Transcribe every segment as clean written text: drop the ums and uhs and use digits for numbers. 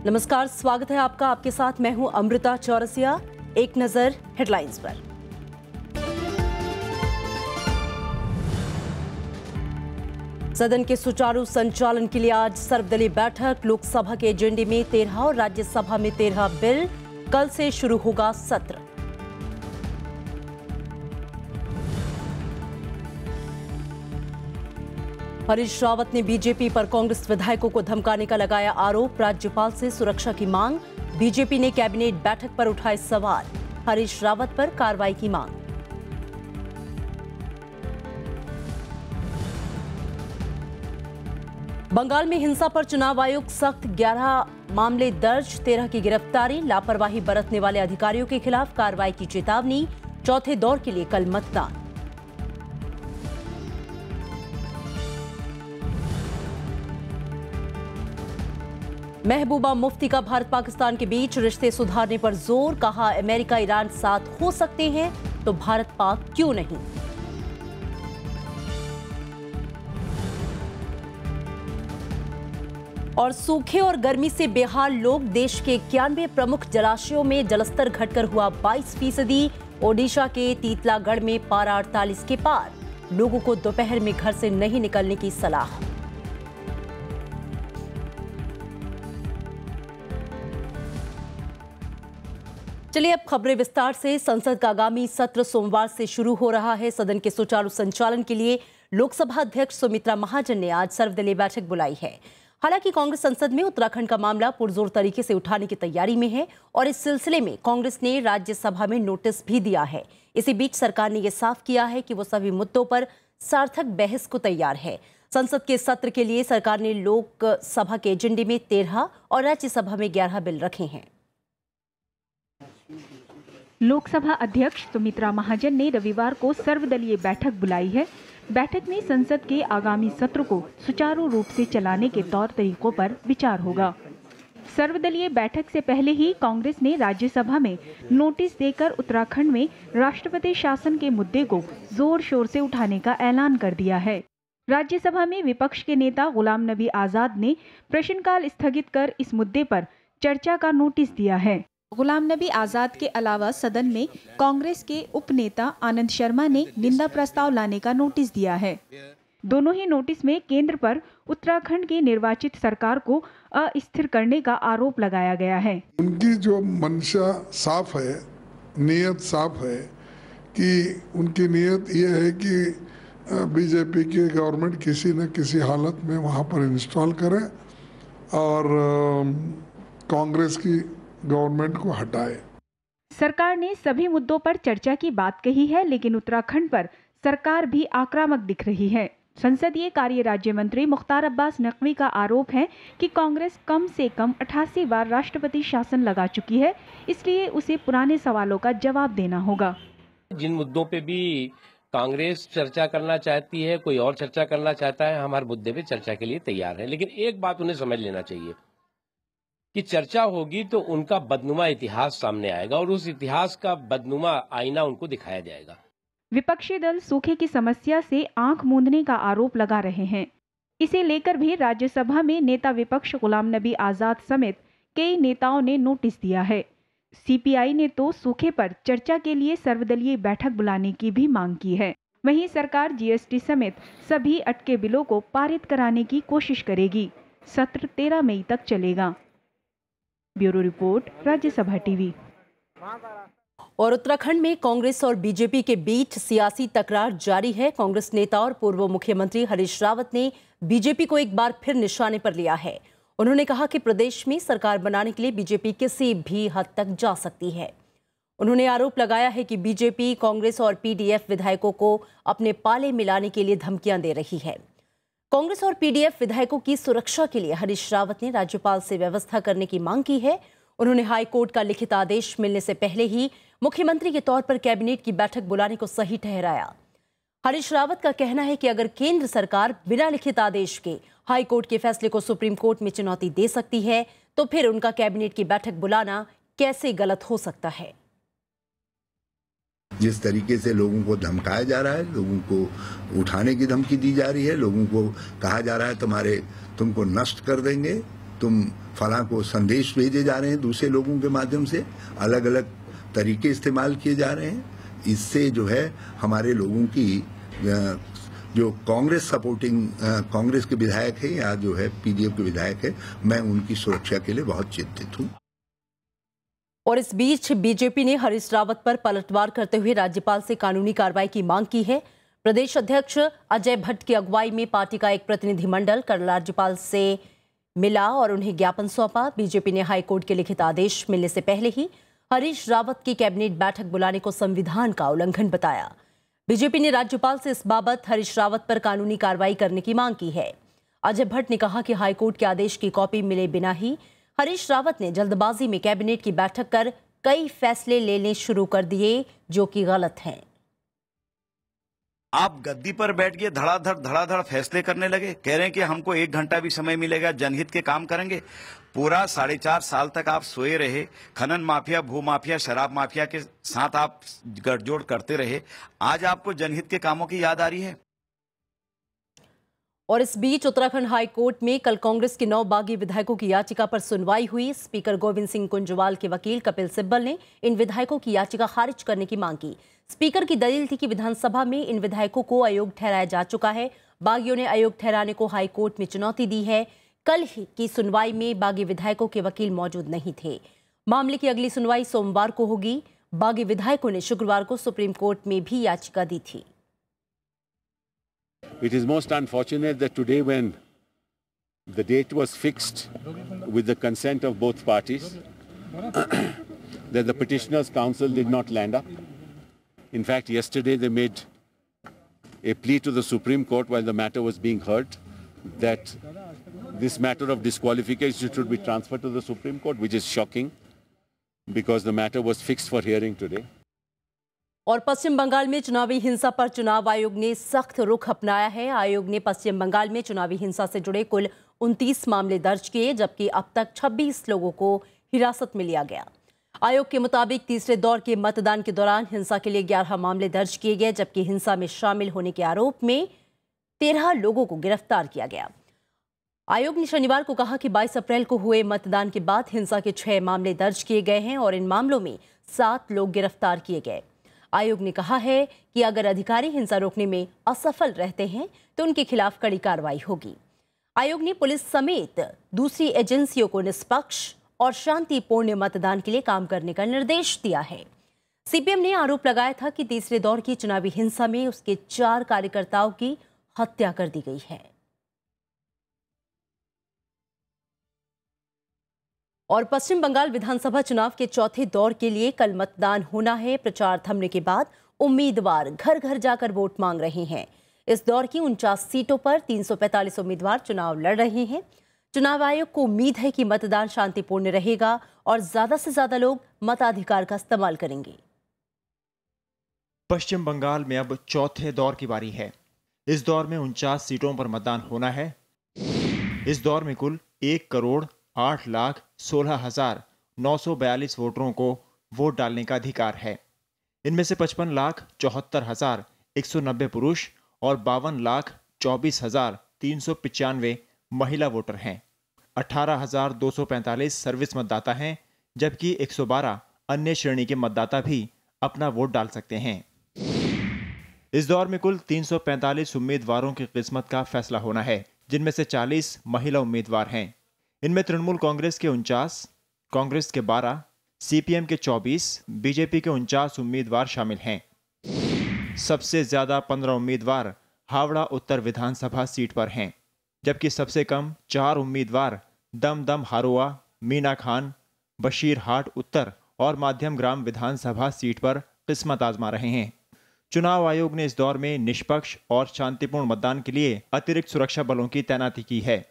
नमस्कार, स्वागत है आपका। आपके साथ मैं हूं अमृता चौरसिया। एक नजर हेडलाइंस पर। सदन के सुचारू संचालन के लिए आज सर्वदलीय बैठक। लोकसभा के एजेंडे में 13 और राज्यसभा में 13 बिल। कल से शुरू होगा सत्र। हरीश रावत ने बीजेपी पर कांग्रेस विधायकों को धमकाने का लगाया आरोप। राज्यपाल से सुरक्षा की मांग। बीजेपी ने कैबिनेट बैठक पर उठाए सवाल। हरीश रावत पर कार्रवाई की मांग। बंगाल में हिंसा पर चुनाव आयोग सख्त। 11 मामले दर्ज, 13 की गिरफ्तारी। लापरवाही बरतने वाले अधिकारियों के खिलाफ कार्रवाई की चेतावनी। चौथे दौर के लिए कल मतदान। महबूबा मुफ्ती का भारत पाकिस्तान के बीच रिश्ते सुधारने पर जोर। कहा, अमेरिका ईरान साथ हो सकते हैं तो भारत पाक क्यों नहीं। और सूखे और गर्मी से बेहाल लोग। देश के 91 प्रमुख जलाशयों में जलस्तर घटकर हुआ 22%। ओडिशा के तीतलागढ़ में पारा 48 के पार। लोगों को दोपहर में घर से नहीं निकलने की सलाह। चलिए अब खबरें विस्तार से। संसद का आगामी सत्र सोमवार से शुरू हो रहा है। सदन के सुचारू संचालन के लिए लोकसभा अध्यक्ष सुमित्रा महाजन ने आज सर्वदलीय बैठक बुलाई है। हालांकि कांग्रेस संसद में उत्तराखंड का मामला पुरजोर तरीके से उठाने की तैयारी में है और इस सिलसिले में कांग्रेस ने राज्यसभा में नोटिस भी दिया है। इसी बीच सरकार ने यह साफ किया है कि वो सभी मुद्दों पर सार्थक बहस को तैयार है। संसद के सत्र के लिए सरकार ने लोकसभा के एजेंडे में 13 और राज्यसभा में 11 बिल रखे हैं। लोकसभा अध्यक्ष सुमित्रा महाजन ने रविवार को सर्वदलीय बैठक बुलाई है। बैठक में संसद के आगामी सत्र को सुचारू रूप से चलाने के तौर तरीकों पर विचार होगा। सर्वदलीय बैठक से पहले ही कांग्रेस ने राज्यसभा में नोटिस देकर उत्तराखंड में राष्ट्रपति शासन के मुद्दे को जोर शोर से उठाने का ऐलान कर दिया है। राज्यसभा में विपक्ष के नेता गुलाम नबी आजाद ने प्रश्नकाल स्थगित कर इस मुद्दे पर चर्चा का नोटिस दिया है। गुलाम नबी आजाद के अलावा सदन में कांग्रेस के उपनेता आनंद शर्मा ने निंदा प्रस्ताव लाने का नोटिस दिया है। दोनों ही नोटिस में केंद्र पर उत्तराखंड की निर्वाचित सरकार को अस्थिर करने का आरोप लगाया गया है। उनकी जो मंशा साफ है, नियत साफ है कि उनकी नियत ये है कि बीजेपी की गवर्नमेंट किसी न किसी हालत में वहाँ पर इंस्टॉल करे और कांग्रेस की गवर्नमेंट को हटाए। सरकार ने सभी मुद्दों पर चर्चा की बात कही है, लेकिन उत्तराखंड पर सरकार भी आक्रामक दिख रही है। संसदीय कार्य राज्य मंत्री मुख्तार अब्बास नकवी का आरोप है कि कांग्रेस कम से कम 88 बार राष्ट्रपति शासन लगा चुकी है, इसलिए उसे पुराने सवालों का जवाब देना होगा। जिन मुद्दों पे भी कांग्रेस चर्चा करना चाहती है, कोई और चर्चा करना चाहता है, हम हर मुद्दे पे चर्चा के लिए तैयार हैं। लेकिन एक बात उन्हें समझ लेना चाहिए कि चर्चा होगी तो उनका बदनुमा इतिहास सामने आएगा और उस इतिहास का बदनुमा आईना उनको दिखाया जाएगा। विपक्षी दल सूखे की समस्या से आंख मूंदने का आरोप लगा रहे हैं। इसे लेकर भी राज्यसभा में नेता विपक्ष गुलाम नबी आजाद समेत कई नेताओं ने नोटिस दिया है। सीपीआई ने तो सूखे पर चर्चा के लिए सर्वदलीय बैठक बुलाने की भी मांग की है। वहीं सरकार जीएसटी समेत सभी अटके बिलों को पारित कराने की कोशिश करेगी। सत्र 13 मई तक चलेगा। Bureau report, Rajya Sabha TV. और उत्तराखंड में कांग्रेस और बीजेपी के बीच सियासी तकरार जारी है। कांग्रेस नेता और पूर्व मुख्यमंत्री हरीश रावत ने बीजेपी को एक बार फिर निशाने पर लिया है। उन्होंने कहा कि प्रदेश में सरकार बनाने के लिए बीजेपी किसी भी हद तक जा सकती है। उन्होंने आरोप लगाया है कि बीजेपी कांग्रेस और पीडीएफ विधायकों को अपने पाले मिलाने के लिए धमकियां दे रही है। कांग्रेस और पीडीएफ विधायकों की सुरक्षा के लिए हरीश रावत ने राज्यपाल से व्यवस्था करने की मांग की है। उन्होंने हाई कोर्ट का लिखित आदेश मिलने से पहले ही मुख्यमंत्री के तौर पर कैबिनेट की बैठक बुलाने को सही ठहराया। हरीश रावत का कहना है कि अगर केंद्र सरकार बिना लिखित आदेश के हाई कोर्ट के फैसले को सुप्रीम कोर्ट में चुनौती दे सकती है, तो फिर उनका कैबिनेट की बैठक बुलाना कैसे गलत हो सकता है। जिस तरीके से लोगों को धमकाया जा रहा है, लोगों को उठाने की धमकी दी जा रही है, लोगों को कहा जा रहा है तुमको नष्ट कर देंगे, तुम फलां को संदेश भेजे जा रहे हैं दूसरे लोगों के माध्यम से, अलग अलग तरीके इस्तेमाल किए जा रहे हैं। इससे जो है हमारे लोगों की जो कांग्रेस सपोर्टिंग कांग्रेस के विधायक है या जो है पीडीएफ के विधायक है, मैं उनकी सुरक्षा के लिए बहुत चिंतित हूँ। और इस बीच बीजेपी ने हरीश रावत पर पलटवार करते हुए राज्यपाल से कानूनी कार्रवाई की मांग की है। प्रदेश अध्यक्ष अजय भट्ट की अगुवाई में पार्टी का एक प्रतिनिधिमंडल कल राज्यपाल से मिला और उन्हें ज्ञापन सौंपा। बीजेपी ने हाईकोर्ट के लिखित आदेश मिलने से पहले ही हरीश रावत की कैबिनेट बैठक बुलाने को संविधान का उल्लंघन बताया। बीजेपी ने राज्यपाल से इस बाबत हरीश रावत पर कानूनी कार्रवाई करने की मांग की है। अजय भट्ट ने कहा कि हाईकोर्ट के आदेश की कॉपी मिले बिना ही हरीश रावत ने जल्दबाजी में कैबिनेट की बैठक कर कई फैसले लेने शुरू कर दिए जो कि गलत हैं। आप गद्दी पर बैठ के धड़ाधड़ फैसले करने लगे, कह रहे हैं कि हमको 1 घंटा भी समय मिलेगा, जनहित के काम करेंगे। पूरा 4.5 साल तक आप सोए रहे, खनन माफिया, भू माफिया, शराब माफिया के साथ आप गठजोड़ करते रहे। आज आपको जनहित के कामों की याद आ रही है। और इस बीच उत्तराखंड हाई कोर्ट में कल कांग्रेस के 9 बागी विधायकों की याचिका पर सुनवाई हुई। स्पीकर गोविंद सिंह कुंजवाल के वकील कपिल सिब्बल ने इन विधायकों की याचिका खारिज करने की मांग की। स्पीकर की दलील थी कि विधानसभा में इन विधायकों को अयोग्य ठहराया जा चुका है। बागियों ने अयोग्य ठहराने को हाई कोर्ट में चुनौती दी है। कल की सुनवाई में बागी विधायकों के वकील मौजूद नहीं थे। मामले की अगली सुनवाई सोमवार को होगी। बागी विधायकों ने शुक्रवार को सुप्रीम कोर्ट में भी याचिका दी थी। It is most unfortunate that today, when the date was fixed with the consent of both parties, that the petitioners' counsel did not land up. In fact, yesterday they made a plea to the Supreme Court while the matter was being heard that this matter of disqualification should be transferred to the Supreme Court, which is shocking because the matter was fixed for hearing today. और पश्चिम बंगाल में चुनावी हिंसा पर चुनाव आयोग ने सख्त रुख अपनाया है। आयोग ने पश्चिम बंगाल में चुनावी हिंसा से जुड़े कुल 29 मामले दर्ज किए, जबकि अब तक 26 लोगों को हिरासत में लिया गया। आयोग के मुताबिक तीसरे दौर के मतदान के दौरान हिंसा के लिए 11 मामले दर्ज किए गए, जबकि हिंसा में शामिल होने के आरोप में 13 लोगों को गिरफ्तार किया गया। आयोग ने शनिवार को कहा कि 22 अप्रैल को हुए मतदान के बाद हिंसा के 6 मामले दर्ज किए गए हैं और इन मामलों में 7 लोग गिरफ्तार किए गए। आयोग ने कहा है कि अगर अधिकारी हिंसा रोकने में असफल रहते हैं तो उनके खिलाफ कड़ी कार्रवाई होगी। आयोग ने पुलिस समेत दूसरी एजेंसियों को निष्पक्ष और शांतिपूर्ण मतदान के लिए काम करने का निर्देश दिया है। सीपीएम ने आरोप लगाया था कि तीसरे दौर की चुनावी हिंसा में उसके 4 कार्यकर्ताओं की हत्या कर दी गई है। और पश्चिम बंगाल विधानसभा चुनाव के चौथे दौर के लिए कल मतदान होना है। प्रचार थमने के बाद उम्मीदवार घर घर जाकर वोट मांग रहे हैं। इस दौर की 49 सीटों पर 345 उम्मीदवार चुनाव लड़ रहे हैं। चुनाव आयोग को उम्मीद है कि मतदान शांतिपूर्ण रहेगा और ज्यादा से ज्यादा लोग मताधिकार का इस्तेमाल करेंगे। पश्चिम बंगाल में अब चौथे दौर की बारी है। इस दौर में 49 सीटों पर मतदान होना है। इस दौर में कुल 1,08,16,942 वोटरों को वोट डालने का अधिकार है। इनमें से 55,74,190 पुरुष और 52,24,395 महिला वोटर हैं। 18,245 सर्विस मतदाता हैं, जबकि 112 अन्य श्रेणी के मतदाता भी अपना वोट डाल सकते हैं। इस दौर में कुल 345 उम्मीदवारों की किस्मत का फैसला होना है, जिनमें से 40 महिला उम्मीदवार हैं। इनमें तृणमूल कांग्रेस के 49, कांग्रेस के 12, सीपीएम के 24, बीजेपी के 49 उम्मीदवार शामिल हैं। सबसे ज्यादा 15 उम्मीदवार हावड़ा उत्तर विधानसभा सीट पर हैं, जबकि सबसे कम 4 उम्मीदवार दमदम हारोआ, मीना खान, बशीरहाट उत्तर और माध्यम ग्राम विधानसभा सीट पर किस्मत आजमा रहे हैं। चुनाव आयोग ने इस दौर में निष्पक्ष और शांतिपूर्ण मतदान के लिए अतिरिक्त सुरक्षा बलों की तैनाती की है।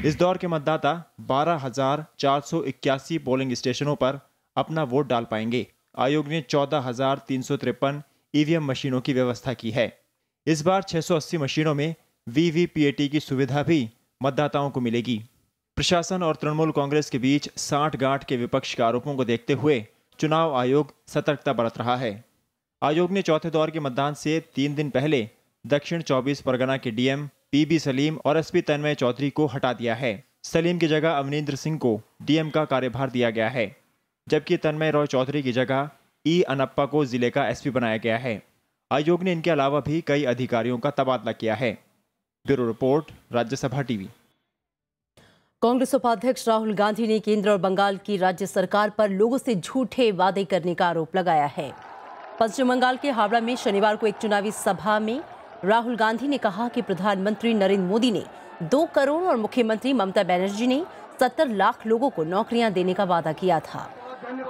इस दौर के मतदाता 12,481 पोलिंग स्टेशनों पर अपना वोट डाल पाएंगे। आयोग ने 14,353 ईवीएम मशीनों की व्यवस्था की है। इस बार 680 मशीनों में वीवीपीएटी की सुविधा भी मतदाताओं को मिलेगी। प्रशासन और तृणमूल कांग्रेस के बीच सांठ-गांठ के विपक्ष के आरोपों को देखते हुए चुनाव आयोग सतर्कता बरत रहा है। आयोग ने चौथे दौर के मतदान से 3 दिन पहले दक्षिण 24 परगना के डीएम पीबी सलीम और एसपी तन्मय चौधरी को हटा दिया है। सलीम की जगह अवनींद्र सिंह को डीएम का कार्यभार दिया गया है, जबकि तन्मय रॉय चौधरी की जगह ई अनप्पा को जिले का एसपी बनाया गया है। आयोग ने इनके अलावा भी कई अधिकारियों का तबादला किया है। Bureau report, Rajya Sabha TV. Congress उपाध्यक्ष राहुल गांधी ने केंद्र और बंगाल की राज्य सरकार पर लोगों से झूठे वादे करने का आरोप लगाया है। पश्चिम बंगाल के हावड़ा में शनिवार को एक चुनावी सभा में राहुल गांधी ने कहा कि प्रधानमंत्री नरेंद्र मोदी ने 2 करोड़ और मुख्यमंत्री ममता बनर्जी ने 70 लाख लोगों को नौकरियां देने का वादा किया था।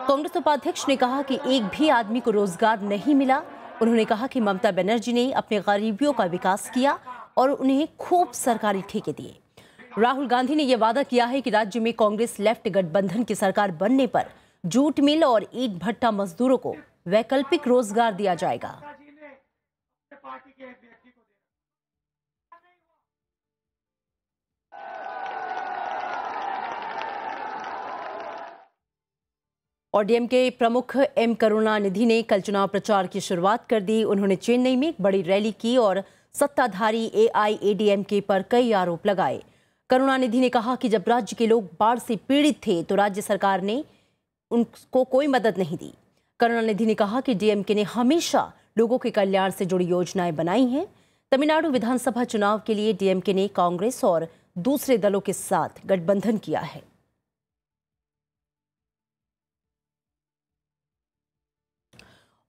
कांग्रेस उपाध्यक्ष ने कहा कि एक भी आदमी को रोजगार नहीं मिला। उन्होंने कहा कि ममता बनर्जी ने अपने गरीबियों का विकास किया और उन्हें खूब सरकारी ठेके दिए। राहुल गांधी ने यह वादा किया है कि राज्य में कांग्रेस लेफ्ट गठबंधन की सरकार बनने पर जूट मिल और ईंट भट्टा मजदूरों को वैकल्पिक रोजगार दिया जाएगा। और डीएमके प्रमुख एम करुणानिधि ने कल चुनाव प्रचार की शुरुआत कर दी। उन्होंने चेन्नई में एक बड़ी रैली की और सत्ताधारी एआईएडीएमके पर कई आरोप लगाए। करुणानिधि ने कहा कि जब राज्य के लोग बाढ़ से पीड़ित थे तो राज्य सरकार ने उनको कोई मदद नहीं दी। करुणानिधि ने कहा कि डीएमके ने हमेशा लोगों के कल्याण से जुड़ी योजनाएं बनाई हैं। तमिलनाडु विधानसभा चुनाव के लिए डीएमके ने कांग्रेस और दूसरे दलों के साथ गठबंधन किया है।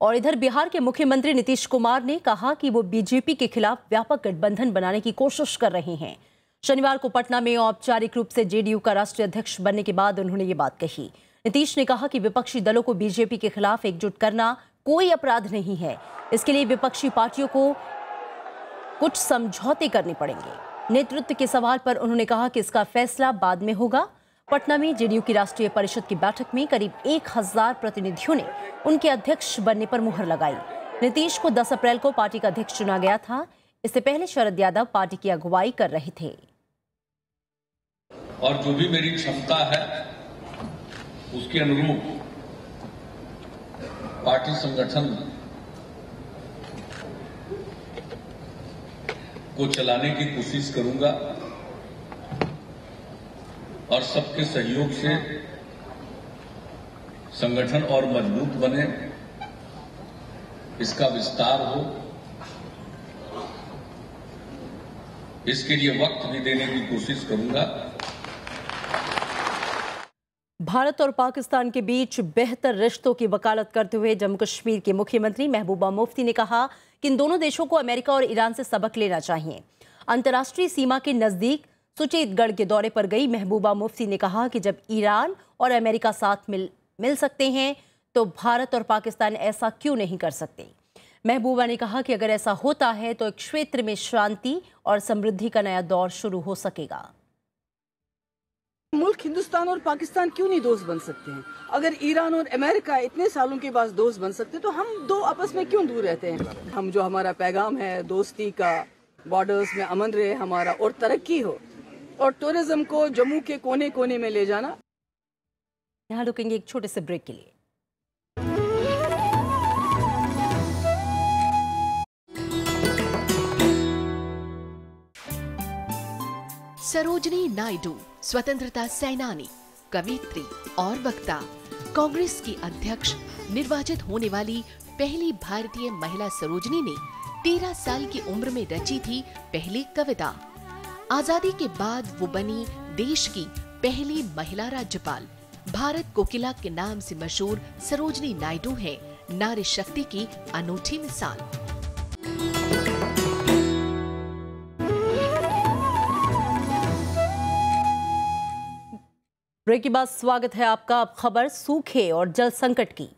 और इधर बिहार के मुख्यमंत्री नीतीश कुमार ने कहा कि वो बीजेपी के खिलाफ व्यापक गठबंधन बनाने की कोशिश कर रहे हैं। शनिवार को पटना में औपचारिक रूप से जेडीयू का राष्ट्रीय अध्यक्ष बनने के बाद उन्होंने ये बात कही। नीतीश ने कहा कि विपक्षी दलों को बीजेपी के खिलाफ एकजुट करना कोई अपराध नहीं है। इसके लिए विपक्षी पार्टियों को कुछ समझौते करने पड़ेंगे। नेतृत्व के सवाल पर उन्होंने कहा कि इसका फैसला बाद में होगा। पटना में जेडीयू की राष्ट्रीय परिषद की बैठक में करीब 1000 प्रतिनिधियों ने उनके अध्यक्ष बनने पर मुहर लगाई। नीतीश को 10 अप्रैल को पार्टी का अध्यक्ष चुना गया था। इससे पहले शरद यादव पार्टी की अगुवाई कर रहे थे। और जो भी मेरी क्षमता है उसके अनुरूप पार्टी संगठन को चलाने की कोशिश करूंगा और सबके सहयोग से संगठन और मजबूत बने, इसका विस्तार हो, इसके लिए वक्त भी देने की कोशिश करूंगा। भारत और पाकिस्तान के बीच बेहतर रिश्तों की वकालत करते हुए जम्मू कश्मीर के मुख्यमंत्री महबूबा मुफ्ती ने कहा कि इन दोनों देशों को अमेरिका और ईरान से सबक लेना चाहिए। अंतर्राष्ट्रीय सीमा के नजदीक सुचेतगढ़ के दौरे पर गई महबूबा मुफ्ती ने कहा कि जब ईरान और अमेरिका साथ मिल सकते हैं तो भारत और पाकिस्तान ऐसा क्यों नहीं कर सकते। महबूबा ने कहा कि अगर ऐसा होता है तो एक क्षेत्र में शांति और समृद्धि का नया दौर शुरू हो सकेगा। मुल्क हिंदुस्तान और पाकिस्तान क्यों नहीं दोस्त बन सकते हैं? अगर ईरान और अमेरिका इतने सालों के बाद दोस्त बन सकते तो हम दो आपस में क्यों दूर रहते हैं? हम जो हमारा पैगाम है दोस्ती का, बॉर्डर्स में अमन रहे हमारा और तरक्की हो और टूरिज्म को जम्मू के कोने कोने में ले जाना। यहाँ रुकेंगे एक छोटे से ब्रेक के लिए। सरोजनी नायडू स्वतंत्रता सेनानी, कवयित्री और वक्ता, कांग्रेस की अध्यक्ष निर्वाचित होने वाली पहली भारतीय महिला सरोजनी ने 13 साल की उम्र में रची थी पहली कविता। आजादी के बाद वो बनी देश की पहली महिला राज्यपाल। भारत कोकिला के नाम से मशहूर सरोजनी नायडू है नारी शक्ति की अनूठी मिसाल। ब्रेक के बाद स्वागत है आपका। अब खबर सूखे और जल संकट की।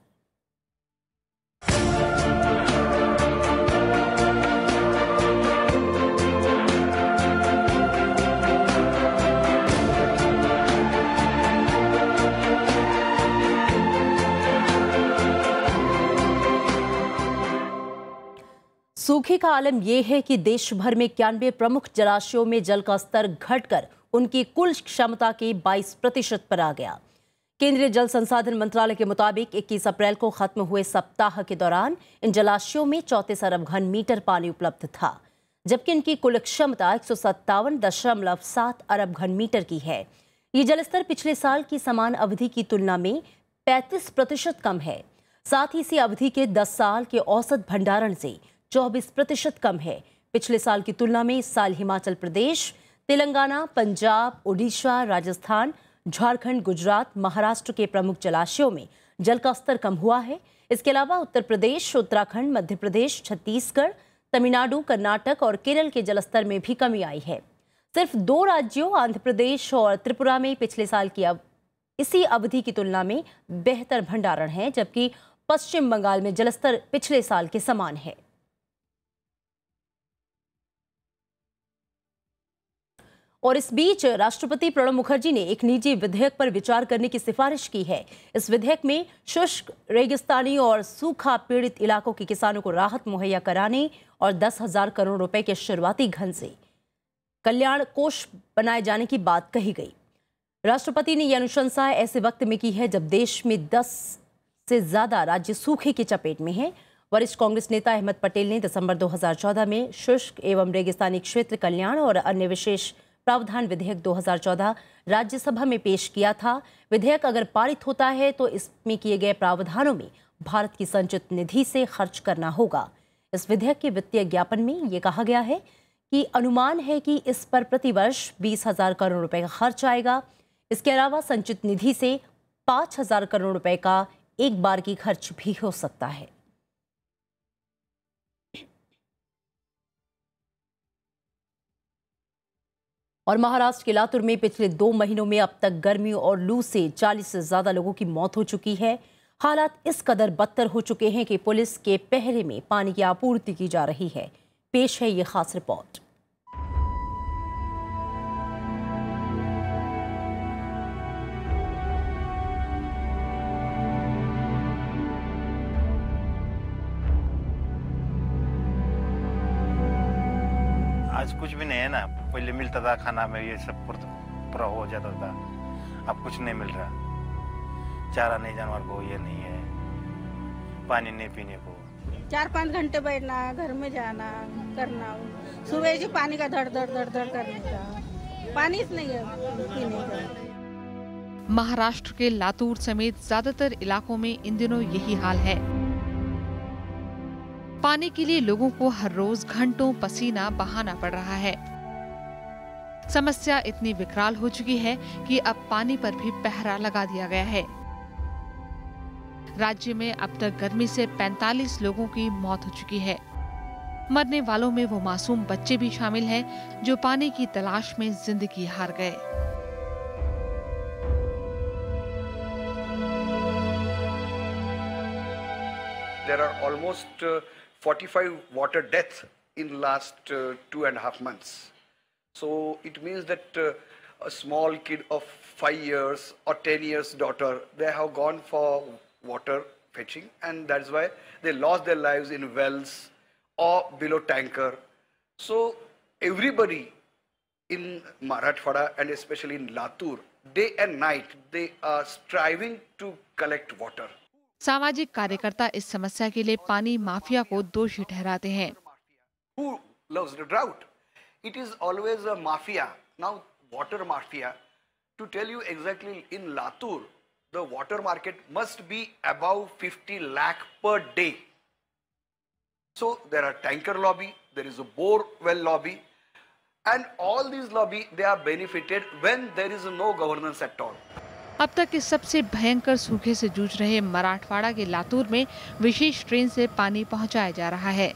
सूखे का आलम यह है कि देश भर में 91 प्रमुख जलाशयों में जल का स्तर घटकर उनकी कुल क्षमता के 22% पर आ गया। केंद्रीय जल संसाधन मंत्रालय के मुताबिक 21 अप्रैल को खत्म हुए सप्ताह के दौरान इन जलाशयों में 34 अरब घन मीटर पानी उपलब्ध था। जबकि इनकी कुल क्षमता 157.7 अरब घन मीटर की है। ये जलस्तर पिछले साल की समान अवधि की तुलना में 35% कम है। साथ ही इसी अवधि के 10 साल के औसत भंडारण से 24% कम है। पिछले साल की तुलना में इस साल हिमाचल प्रदेश, तेलंगाना, पंजाब, ओडिशा, राजस्थान, झारखंड, गुजरात, महाराष्ट्र के प्रमुख जलाशयों में जल का स्तर कम हुआ है। इसके अलावा उत्तर प्रदेश, उत्तराखंड, मध्य प्रदेश, छत्तीसगढ़, तमिलनाडु, कर्नाटक और केरल के जलस्तर में भी कमी आई है। सिर्फ 2 राज्यों आंध्र प्रदेश और त्रिपुरा में पिछले साल की इसी अवधि की तुलना में बेहतर भंडारण है, जबकि पश्चिम बंगाल में जलस्तर पिछले साल के समान है। और इस बीच राष्ट्रपति प्रणब मुखर्जी ने एक निजी विधेयक पर विचार करने की सिफारिश की है। इस विधेयक में शुष्क, रेगिस्तानी और सूखा पीड़ित इलाकों के किसानों को राहत मुहैया कराने और 10,000 करोड़ रुपए के शुरुआती धन से कल्याण कोष बनाए जाने की बात कही गई। राष्ट्रपति ने यह अनुशंसा ऐसे वक्त में की है जब देश में 10 से ज्यादा राज्य सूखे की चपेट में हैं। वरिष्ठ कांग्रेस नेता अहमद पटेल ने दिसंबर 2014 में शुष्क एवं रेगिस्तानी क्षेत्र कल्याण और अन्य विशेष प्रावधान विधेयक 2014 राज्यसभा में पेश किया था। विधेयक अगर पारित होता है तो इसमें किए गए प्रावधानों में भारत की संचित निधि से खर्च करना होगा। इस विधेयक के वित्तीय ज्ञापन में ये कहा गया है कि अनुमान है कि इस पर प्रतिवर्ष 20,000 करोड़ रुपए का खर्च आएगा। इसके अलावा संचित निधि से 5,000 करोड़ रुपए का एक बार की खर्च भी हो सकता है। और महाराष्ट्र के लातूर में पिछले 2 महीनों में अब तक गर्मी और लू से 40 से ज्यादा लोगों की मौत हो चुकी है। हालात इस कदर बदतर हो चुके हैं कि पुलिस के पहरे में पानी की आपूर्ति की जा रही है। पेश है ये खास रिपोर्ट। आज कुछ भी नहीं है ना। पहले मिलता था खाना में, ये सब पूरा हो जाता था। अब कुछ नहीं मिल रहा। चारा नहीं जानवर को, ये नहीं है, पानी नहीं पीने को। 4-5 घंटे बैठना, घर में जाना, करना, सुबह जो पानी का धड़ धड़ करने का, पानी नहीं है पीने का। महाराष्ट्र के लातूर समेत ज्यादातर इलाकों में इन दिनों यही हाल है। पानी के लिए लोगों को हर रोज घंटों पसीना बहाना पड़ रहा है। समस्या इतनी विकराल हो चुकी है कि अब पानी पर भी पहरा लगा दिया गया है। राज्य में अब तक गर्मी से 45 लोगों की मौत हो चुकी है। मरने वालों में वो मासूम बच्चे भी शामिल हैं जो पानी की तलाश में जिंदगी हार गए। There are almost 45 water deaths in last 2.5 months. So it means that a small kid of 5 years or 10 years daughter, they have gone for water fetching, and that's why they lost their lives in wells or below tanker. So everybody in Marathwada and especially in Latur, day and night, they are striving to collect water. सामाजिक कार्यकर्ता इस समस्या के लिए पानी mafia को दोषी ठहराते हैं। Who loves the drought? It is always a mafia. Now, water mafia. To tell you exactly, in Latur, the water market must be above 50 lakh per day. So there are tanker lobby, there is a bore well lobby, and all these lobby, they are benefited when there is no governance at all. अब तक के सबसे भयंकर सूखे से जूझ रहे मराठवाड़ा के लातूर में विशेष ट्रेन से पानी पहुंचाया जा रहा है।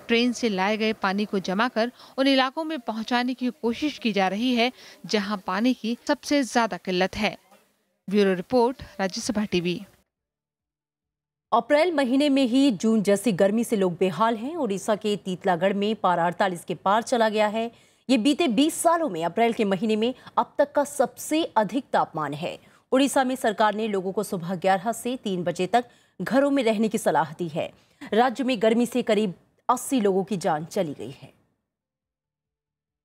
ट्रेन से लाए गए पानी को जमा कर उन इलाकों में पहुंचाने की कोशिश की जा रही है जहां पानी की सबसे ज्यादा किल्लत है। Bureau report, Rajya Sabha TV. अप्रैल महीने में ही जून जैसी गर्मी से लोग बेहाल हैं। उड़ीसा के तीतलागढ़ में पारा 48 के पार चला गया है। ये बीते 20 सालों में अप्रैल के महीने में अब तक का सबसे अधिक तापमान है। उड़ीसा में सरकार ने लोगों को सुबह 11 से 3 बजे तक घरों में रहने की सलाह दी है। राज्य में गर्मी से करीब 80 लोगों की जान चली गई है।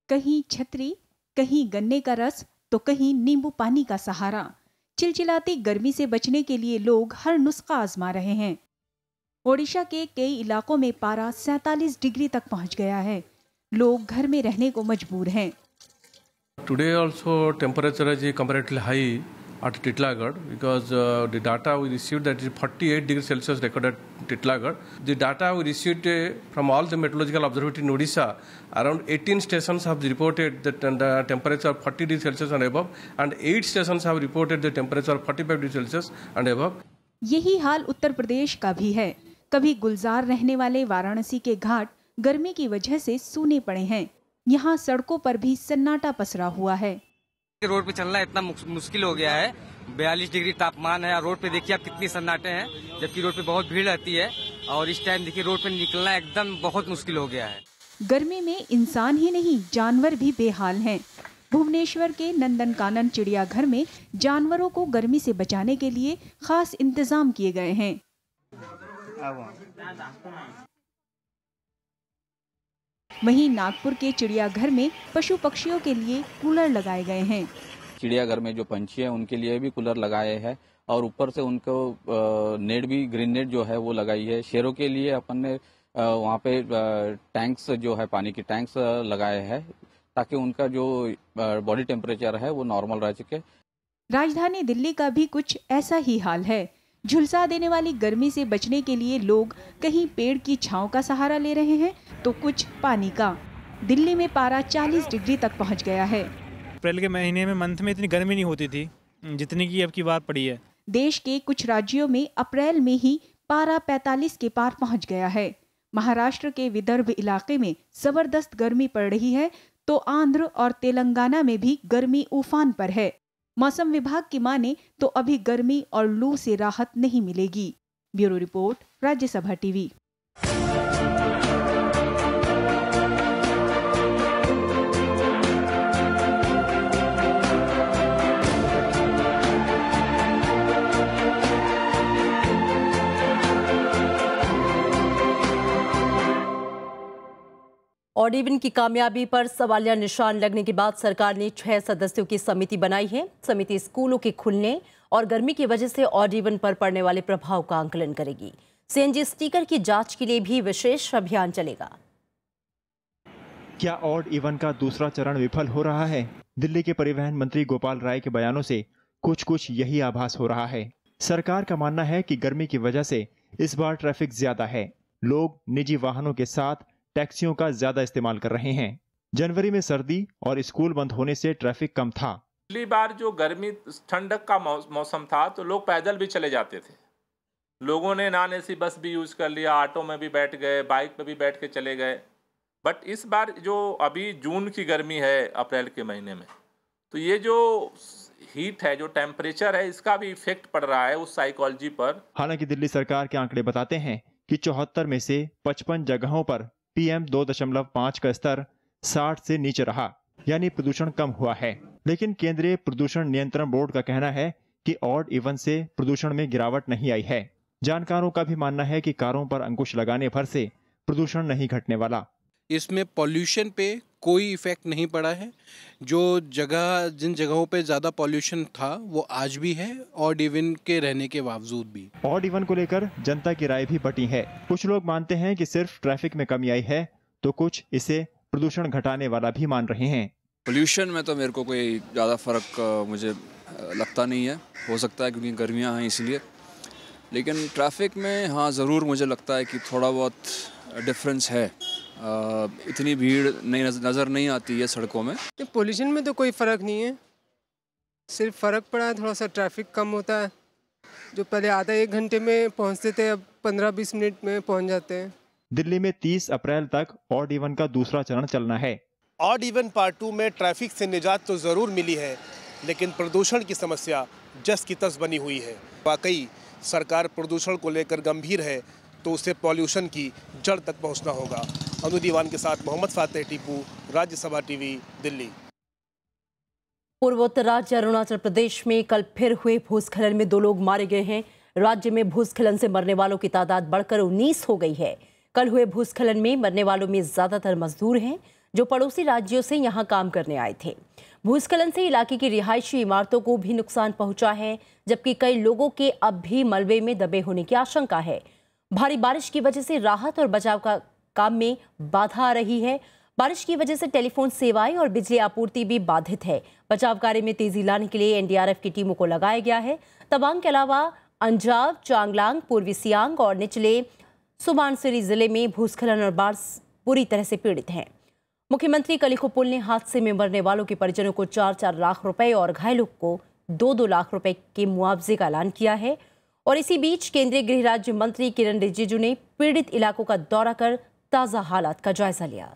कहीं छतरी, कहीं गन्ने का रस तो कहीं नींबू पानी का सहारा। चिलचिलाती गर्मी से बचने के लिए लोग हर नुस्खा आजमा रहे हैं। ओडिशा के कई इलाकों में पारा 47 डिग्री तक पहुंच गया है। लोग घर में रहने को मजबूर हैं। Today also temperature is comparatively high at Titlagarh because the data we received that is 48 degrees Celsius recorded at Titlagarh. The data we received from all the meteorological observatories in Odisha, around 18 stations have reported that the temperature of 40 degrees Celsius and above, and 8 stations have reported the temperature of 45 degrees Celsius and above. यही हाल उत्तर प्रदेश का भी है। कभी गुलजार रहने वाले वाराणसी के घाट गर्मी की वजह से सूने पड़े हैं। यहाँ सड़कों पर भी सन्नाटा पसरा हुआ है। रोड पे चलना इतना मुश्किल हो गया है। 42 डिग्री तापमान है। रोड पे देखिए आप कितनी सन्नाटे हैं, जबकि रोड पे बहुत भीड़ रहती है और इस टाइम देखिए रोड पे निकलना एकदम बहुत मुश्किल हो गया है। गर्मी में इंसान ही नहीं जानवर भी बेहाल हैं। भुवनेश्वर के नंदनकानन चिड़ियाघर में जानवरों को गर्मी से बचाने के लिए खास इंतजाम किए गए हैं। वहीं नागपुर के चिड़ियाघर में पशु पक्षियों के लिए कूलर लगाए गए हैं। चिड़ियाघर में जो पंछी हैं उनके लिए भी कूलर लगाए हैं और ऊपर से उनको नेट भी ग्रीन नेट जो है वो लगाई है। शेरों के लिए अपन ने वहाँ पे टैंक्स जो है पानी की टैंक्स लगाए हैं ताकि उनका जो बॉडी टेम्परेचर है वो नॉर्मल रह सके। राजधानी दिल्ली का भी कुछ ऐसा ही हाल है। झुलसा देने वाली गर्मी से बचने के लिए लोग कहीं पेड़ की छांव का सहारा ले रहे हैं तो कुछ पानी का। दिल्ली में पारा 40 डिग्री तक पहुंच गया है। अप्रैल के महीने में मंथ में इतनी गर्मी नहीं होती थी जितनी की अब की बार पड़ी है। देश के कुछ राज्यों में अप्रैल में ही पारा 45 के पार पहुंच गया है। महाराष्ट्र के विदर्भ इलाके में जबरदस्त गर्मी पड़ रही है तो आंध्र और तेलंगाना में भी गर्मी उफान पर है। मौसम विभाग की माने तो अभी गर्मी और लू से राहत नहीं मिलेगी। Bureau report, Rajya Sabha TV. Odd even की कामयाबी पर सवालिया निशान लगने के बाद सरकार ने 6 सदस्यों की समिति बनाई है। समिति स्कूलों के खुलने और गर्मी की वजह से ऑड इवन पर पड़ने वाले प्रभाव का आंकलन करेगी। सीएनजी स्टिकर की जांच के लिए भी विशेष अभियान चलेगा। क्या ऑड इवन का दूसरा चरण विफल हो रहा है? दिल्ली के परिवहन मंत्री गोपाल राय के बयानों से कुछ यही आभास हो रहा है। सरकार का मानना है कि गर्मी की वजह से इस बार ट्रैफिक ज्यादा है। लोग निजी वाहनों के साथ टैक्सियों का ज्यादा इस्तेमाल कर रहे हैं। जनवरी में सर्दी और स्कूल बंद होने से ट्रैफिक कम था। पिछली बार जो गर्मी ठंडक का मौसम था तो लोग पैदल भी चले जाते थे। लोगों ने नॉन एसी बस भी यूज कर लिया, ऑटो में भी बैठ गए, बाइक पे भी बैठ के चले गए। बट इस बार जो अभी जून की गर्मी है अप्रैल के महीने में, तो ये जो हीट है, जो टेम्परेचर है, इसका भी इफेक्ट पड़ रहा है उस साइकोलॉजी पर। हालांकि दिल्ली सरकार के आंकड़े बताते हैं कि 74 में से 55 जगहों पर PM 2.5 का स्तर 60 से नीचे रहा, यानी प्रदूषण कम हुआ है। लेकिन केंद्रीय प्रदूषण नियंत्रण बोर्ड का कहना है कि ऑड इवन से प्रदूषण में गिरावट नहीं आई है। जानकारों का भी मानना है कि कारों पर अंकुश लगाने भर से प्रदूषण नहीं घटने वाला। इसमें पॉल्यूशन पे कोई इफेक्ट नहीं पड़ा है। जिन जगहों पे ज्यादा पॉल्यूशन था वो आज भी है, ऑड इवन के रहने के बावजूद भी। ऑड इवन को लेकर जनता की राय भी बटी है। कुछ लोग मानते हैं कि सिर्फ ट्रैफिक में कमी आई है तो कुछ इसे प्रदूषण घटाने वाला भी मान रहे हैं। पोल्यूशन में तो मेरे को कोई ज़्यादा फर्क मुझे लगता नहीं है। हो सकता है क्योंकि गर्मियाँ हैं इसलिए, लेकिन ट्रैफिक में हाँ ज़रूर मुझे लगता है कि थोड़ा बहुत डिफरेंस है। इतनी भीड़ नहीं नज़र नहीं आती है सड़कों में। पोल्यूशन में तो कोई फ़र्क नहीं है, सिर्फ फ़र्क पड़ा है थोड़ा सा ट्रैफिक कम होता है। जो पहले आधा 1 घंटे में पहुंचते थे अब 15-20 मिनट में पहुंच जाते हैं। दिल्ली में 30 अप्रैल तक ऑड इवन का दूसरा चरण चलना है। ऑड इवन पार्ट 2 में ट्रैफिक से निजात तो ज़रूर मिली है, लेकिन प्रदूषण की समस्या जस की तस बनी हुई है। वाकई सरकार प्रदूषण को लेकर गंभीर है तो उसे पॉल्यूशन की जड़ तक पहुंचना होगा। अनु दीवान के साथ मोहम्मद फातेह टीपू, राज्यसभा टीवी, दिल्ली। पूर्वोत्तर राज्य अरुणाचल प्रदेश में कल फिर हुए भूस्खलन में 2 लोग मारे गए हैं। राज्य में भूस्खलन से मरने वालों की तादाद बढ़कर 19 हो गई है। कल हुए भूस्खलन में मरने वालों में ज्यादातर मजदूर हैं जो पड़ोसी राज्यों से यहां काम करने आए थे। भूस्खलन से इलाके की रिहायशी इमारतों को भी नुकसान पहुंचा है, जबकि कई लोगों के अब भी मलबे में दबे होने की आशंका है। भारी बारिश की वजह से राहत और बचाव का काम में बाधा आ रही है। बारिश की वजह से टेलीफोन सेवाएं और बिजली आपूर्ति भी बाधित है। बचाव कार्य में तेजी लाने के लिए एनडीआरएफ की टीमों को लगाया गया है। तवांग के अलावा अंजाव, चांगलांग, पूर्वी सियांग और निचले सुबानसिरी जिले में भूस्खलन और बाढ़ पूरी तरह से पीड़ित हैं। मुख्यमंत्री कलिखो पुल ने हादसे में मरने वालों के परिजनों को 4-4 लाख रुपए और घायलों को 2-2 लाख रुपए के मुआवजे का ऐलान किया है। और इसी बीच केंद्रीय गृह राज्य मंत्री किरण रिजिजू ने पीड़ित इलाकों का दौरा कर ताजा हालात का जायजा लिया।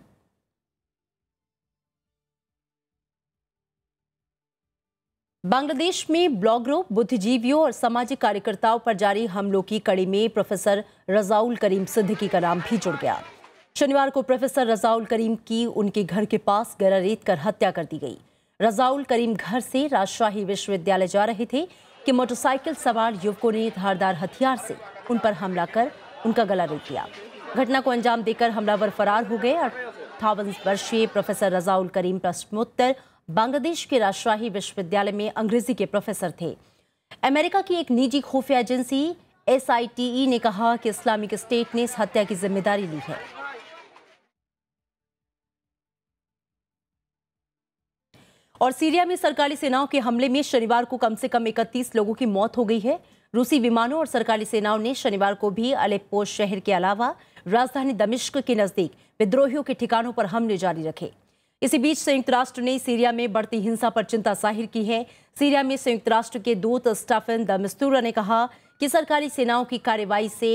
बांग्लादेश में ब्लॉगरों, बुद्धिजीवियों और सामाजिक कार्यकर्ताओं पर जारी हमलों की कड़ी में प्रोफेसर रजाउल करीम सिद्दीकी का नाम भी जुड़ गया। शनिवार को प्रोफेसर रजाउल करीम की उनके घर के पास गला रेत कर हत्या कर दी गई। रजाउल करीम घर से राजशाही विश्वविद्यालय जा रहे थे कि मोटरसाइकिल सवार युवकों ने धारदार हथियार से उन पर हमला कर उनका गला रेत दिया। घटना को अंजाम देकर हमलावर फरार हो गए। 58 वर्षीय प्रोफेसर रजाउल करीम प्रश्नोत्तर बांग्लादेश के राजशाही विश्वविद्यालय में अंग्रेजी के प्रोफेसर थे। अमेरिका की एक निजी खुफिया एजेंसी SITE ने कहा कि इस्लामिक स्टेट ने इस हत्या की जिम्मेदारी ली है। और सीरिया में सरकारी सेनाओं के हमले में शनिवार को कम से कम 31 लोगों की मौत हो गई है। रूसी विमानों और सरकारी सेनाओं ने शनिवार को भी अलेप्पो शहर के अलावा राजधानी दमिश्क के नजदीक विद्रोहियों के ठिकानों पर हमले जारी रखे। इसी बीच संयुक्त राष्ट्र ने सीरिया में बढ़ती हिंसा पर चिंता जाहिर की है। सीरिया में संयुक्त राष्ट्र के दूत स्टेफन द मिस्तूरा ने कहा कि सरकारी सेनाओं की कार्रवाई से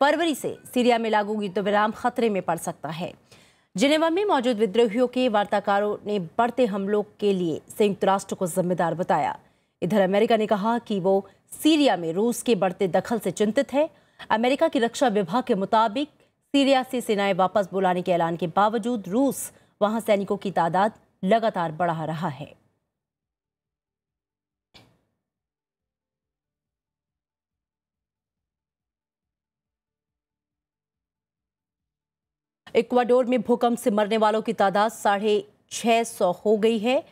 फरवरी से सीरिया में लागू युद्धविराम खतरे में पड़ सकता है। जिनेवा में मौजूद विद्रोहियों के वार्ताकारों ने बढ़ते हमलों के लिए संयुक्त राष्ट्र को जिम्मेदार बताया। इधर अमेरिका ने कहा कि वो सीरिया में रूस के बढ़ते दखल से चिंतित है। अमेरिका की रक्षा विभाग के मुताबिक सीरिया से सेनाएं वापस बुलाने के ऐलान के बावजूद रूस वहां सैनिकों की तादाद लगातार बढ़ा रहा है। इक्वाडोर में भूकंप से मरने वालों की तादाद 650 हो गई है।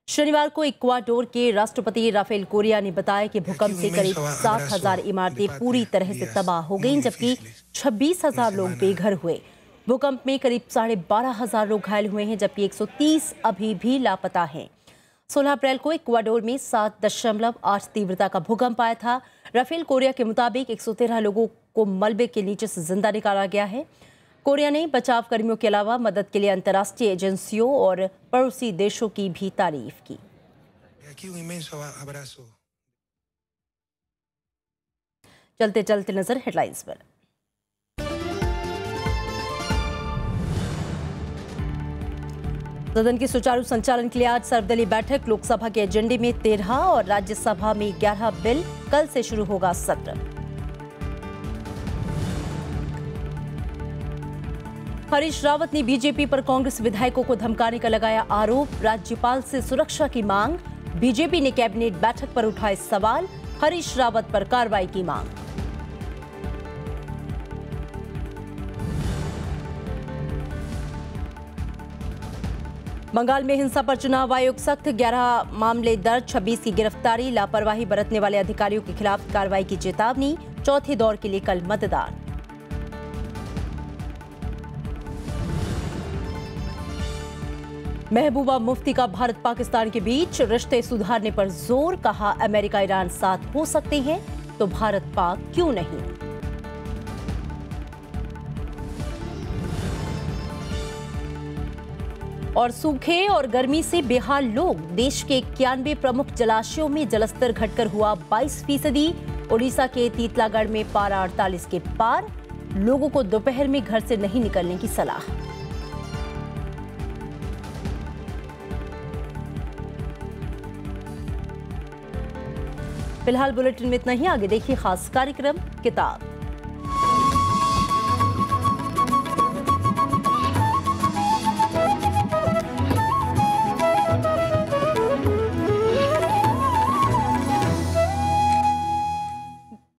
शनिवार को इक्वाडोर के राष्ट्रपति राफेल कोरिया ने बताया कि भूकंप से करीब 7,000 इमारतें पूरी तरह से तबाह हो गईं, जबकि 26,000 लोग बेघर हुए। भूकंप में करीब 12,500 लोग घायल हुए हैं, जबकि 130 अभी भी लापता हैं। 16 अप्रैल को इक्वाडोर में 7.8 तीव्रता का भूकंप आया था। राफेल कोरिया के मुताबिक 113 लोगों को मलबे के नीचे से जिंदा निकाला गया है। कोरिया ने बचाव कर्मियों के अलावा मदद के लिए अंतर्राष्ट्रीय एजेंसियों और पड़ोसी देशों की भी तारीफ की। चलते चलते नजर हेडलाइंस पर। सदन के सुचारू संचालन के लिए आज सर्वदलीय बैठक। लोकसभा के एजेंडे में 13 और राज्यसभा में 11 बिल। कल से शुरू होगा सत्र। हरीश रावत ने बीजेपी पर कांग्रेस विधायकों को धमकाने का लगाया आरोप। राज्यपाल से सुरक्षा की मांग। बीजेपी ने कैबिनेट बैठक पर उठाए सवाल। हरीश रावत पर कार्रवाई की मांग। बंगाल में हिंसा पर चुनाव आयोग सख्त। 11 मामले दर्ज, 26 की गिरफ्तारी। लापरवाही बरतने वाले अधिकारियों के खिलाफ कार्रवाई की चेतावनी। चौथे दौर के लिए कल मतदान। महबूबा मुफ्ती का भारत पाकिस्तान के बीच रिश्ते सुधारने पर जोर। कहा अमेरिका ईरान साथ हो सकते हैं तो भारत पाक क्यों नहीं। और सूखे और गर्मी से बेहाल लोग। देश के 91 प्रमुख जलाशयों में जलस्तर घटकर हुआ 22%। ओडिशा के तीतलागढ़ में पारा 48 के पार। लोगों को दोपहर में घर से नहीं निकलने की सलाह। फिलहाल बुलेटिन में इतना ही। आगे देखिए खास कार्यक्रम किताब।